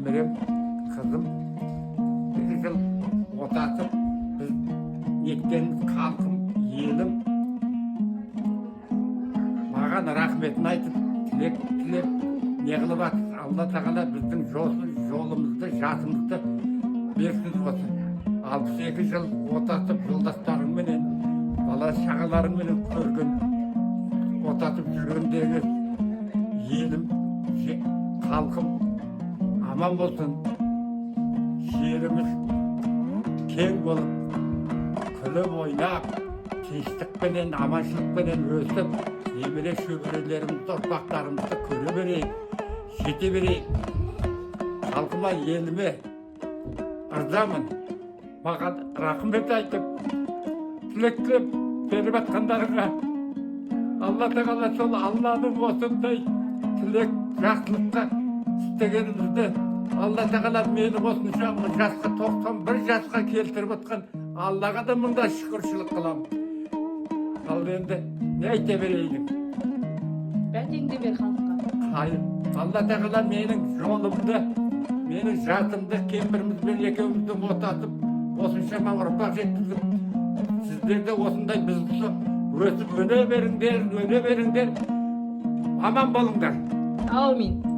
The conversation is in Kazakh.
Nemrem, kızım, bir yıl otatıp, biz yetken kalkım, yeğenim, bana rahmetini aytıp, tilep, ne kılıp atır. Allah Teala bizden yolumuzda, jatımızda bersin olsun. 62 yıl otatıp, yoldaşlarım menen, bala şakalarım menen körgün, otatıp жүргендегі елім, халқым аман болсын, жеріміз кең болып, күліп ойнап, тыныштықпенен, аманшылықпенен өсіп, немере шөберелерімізді, ұрпақтарымызды көре берейік, жете берейік. Халқыма, еліме ырзамын. Маған рахмет айтып, тілек тілеп беріп атқандарыңа Allah Teala sol Allah'ın osunday tilek жақсылыққа істегенімізді Allah Teala meni осынша жасқа 91 жасқа келтіріп отқан Аллаға да мында шүкіршілік қыламын. Ал енді не айта берейін? Бәтеңді бер халыққа. Hayır. Allah Teala менің жолымды, менің жатымды кемпірімізбен екеумізді отатып, осыншама ұрпақ жеткізіп, сіздер де осындай бізді өсіп өне беріңдер, аман болыңдар. Amin.